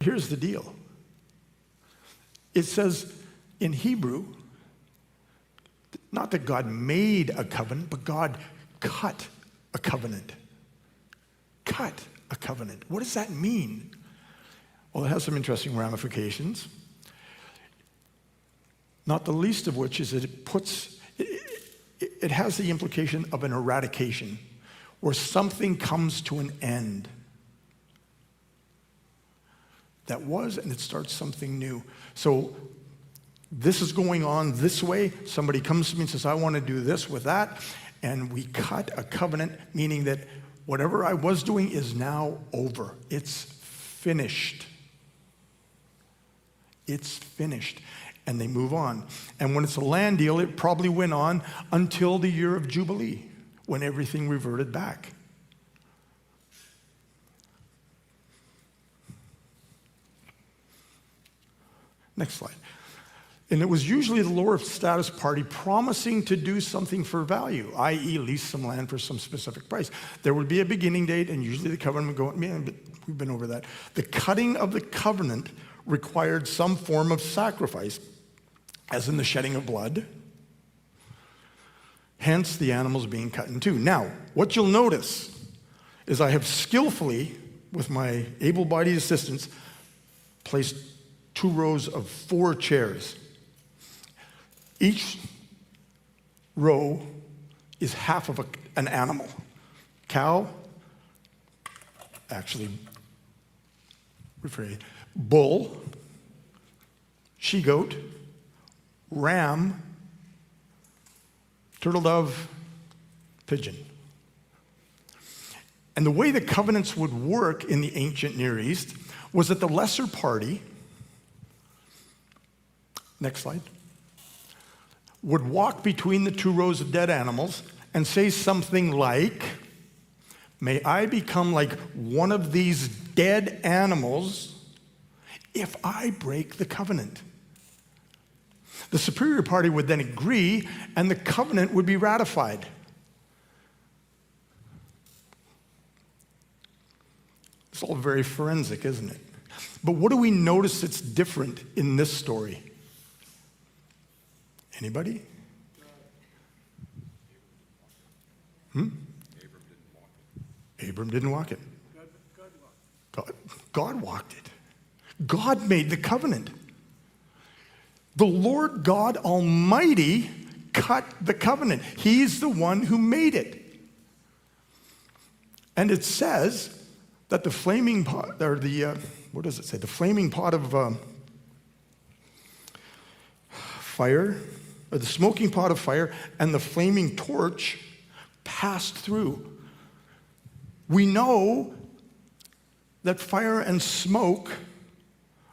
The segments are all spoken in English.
Here's the deal. It says in Hebrew, not that God made a covenant, but God cut a covenant. Cut a covenant. What does that mean? Well, it has some interesting ramifications. Not the least of which is that it has the implication of an eradication, where something comes to an end. That was, and it starts something new. So this is going on this way. Somebody comes to me and says, I want to do this with that. And we cut a covenant, meaning that whatever I was doing is now over. It's finished. It's finished. And they move on. And when it's a land deal, it probably went on until the year of Jubilee, when everything reverted back. Next slide. And it was usually the lower status party promising to do something for value, i.e. lease some land for some specific price. There would be a beginning date, and usually the covenant would go, man, but we've been over that. The cutting of the covenant required some form of sacrifice, as in the shedding of blood. Hence, the animals being cut in two. Now, what you'll notice is I have skillfully, with my able-bodied assistants, placed 2 rows of 4 chairs. Each row is half of an animal. Cow, actually, rephrase, bull, she-goat, ram, turtle dove, pigeon. And the way the covenants would work in the ancient Near East was that the lesser party, next slide, would walk between the 2 rows of dead animals and say something like, may I become like one of these dead animals if I break the covenant. The superior party would then agree, and the covenant would be ratified. It's all very forensic, isn't it? But what do we notice that's different in this story? Anybody? Abram didn't walk it. God walked it. God made the covenant. The Lord God Almighty cut the covenant. He's the one who made it. And it says that the flaming pot, or the, what does it say? The flaming pot of fire, or the smoking pot of fire, and the flaming torch passed through. We know that fire and smoke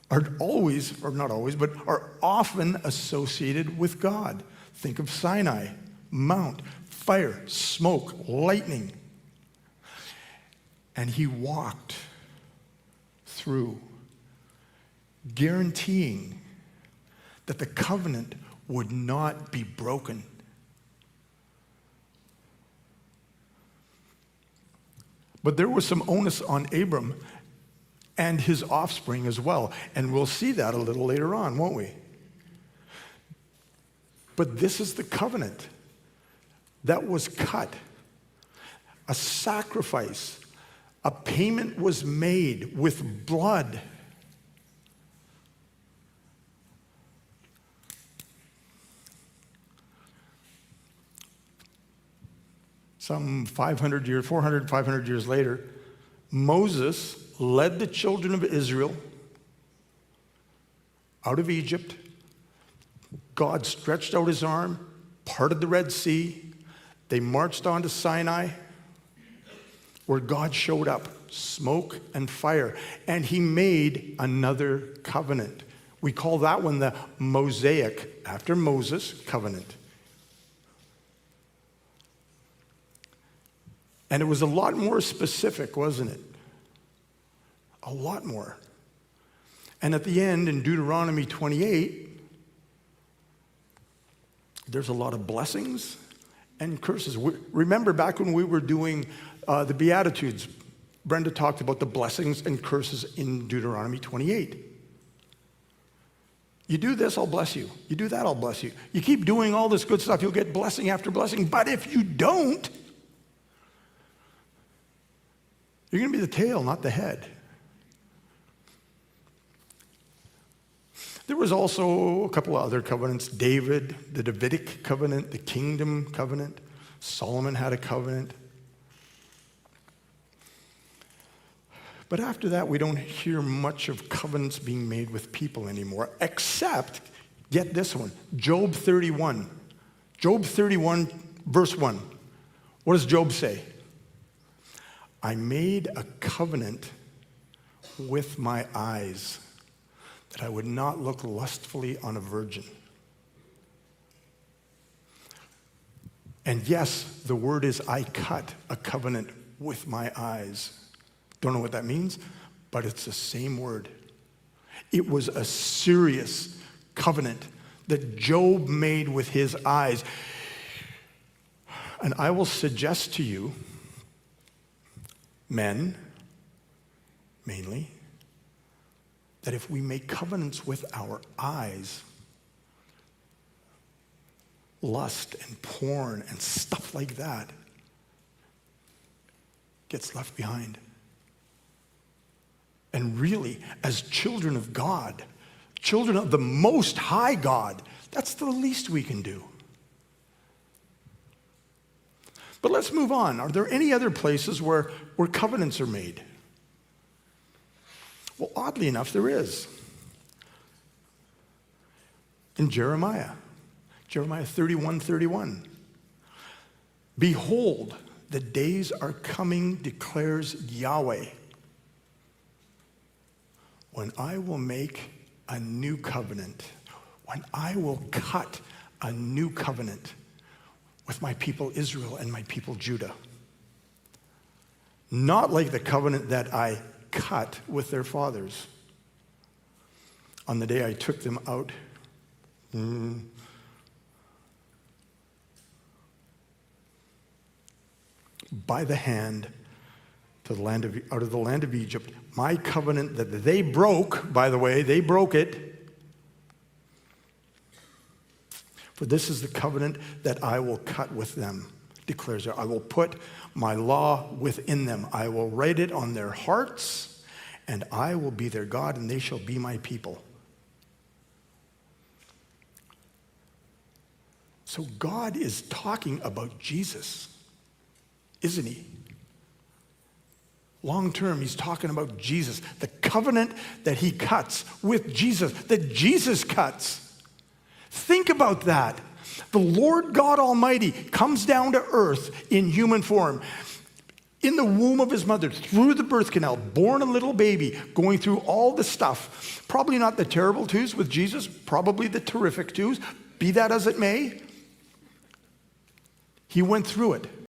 are always, or not always, but are often associated with God. Think of Sinai, Mount, fire, smoke, lightning. And he walked through, guaranteeing that the covenant would not be broken. But there was some onus on Abram and his offspring as well. And we'll see that a little later on, won't we? But this is the covenant that was cut. A sacrifice, a payment was made with blood. Some 500 years, 400, 500 years later, Moses led the children of Israel out of Egypt. God stretched out his arm, parted the Red Sea. They marched on to Sinai, where God showed up, smoke and fire, and he made another covenant. We call that one the Mosaic, after Moses, covenant. And it was a lot more specific, wasn't it? A lot more. And at the end, in Deuteronomy 28, there's a lot of blessings and curses. Remember back when we were doing the Beatitudes Brenda talked about the blessings and curses in Deuteronomy 28. You do this, I'll bless you. You do that, I'll bless you. You keep doing all this good stuff, you'll get blessing after blessing. But if you don't, you're going to be the tail, not the head. There was also a couple of other covenants. David, the Davidic covenant, the kingdom covenant. Solomon had a covenant. But after that, we don't hear much of covenants being made with people anymore, except, get this one, Job 31. Job 31, verse 1. What does Job say? I made a covenant with my eyes that I would not look lustfully on a virgin. And yes, the word is I cut a covenant with my eyes. Don't know what that means, but it's the same word. It was a serious covenant that Job made with his eyes. And I will suggest to you, men, mainly, that if we make covenants with our eyes, lust and porn and stuff like that gets left behind. And really, as children of God, children of the Most High God, that's the least we can do. But let's move on. Are there any other places where covenants are made? Well, oddly enough, there is. In Jeremiah 31:31. Behold, the days are coming, declares Yahweh, when I will make a new covenant, when I will cut a new covenant with my people Israel and my people Judah. Not like the covenant that I cut with their fathers on the day I took them out by the hand to the land of, out of the land of Egypt. My covenant that they broke, by the way, they broke it. For this is the covenant that I will cut with them, declares Yahweh. I will put my law within them. I will write it on their hearts, and I will be their God, and they shall be my people. So God is talking about Jesus, isn't he? Long term, he's talking about Jesus, the covenant that he cuts with Jesus, that Jesus cuts. Think about that. The Lord God Almighty comes down to earth in human form, in the womb of his mother, through the birth canal, born a little baby, going through all the stuff. Probably not the terrible twos with Jesus, probably the terrific twos. Be that as it may, he went through it.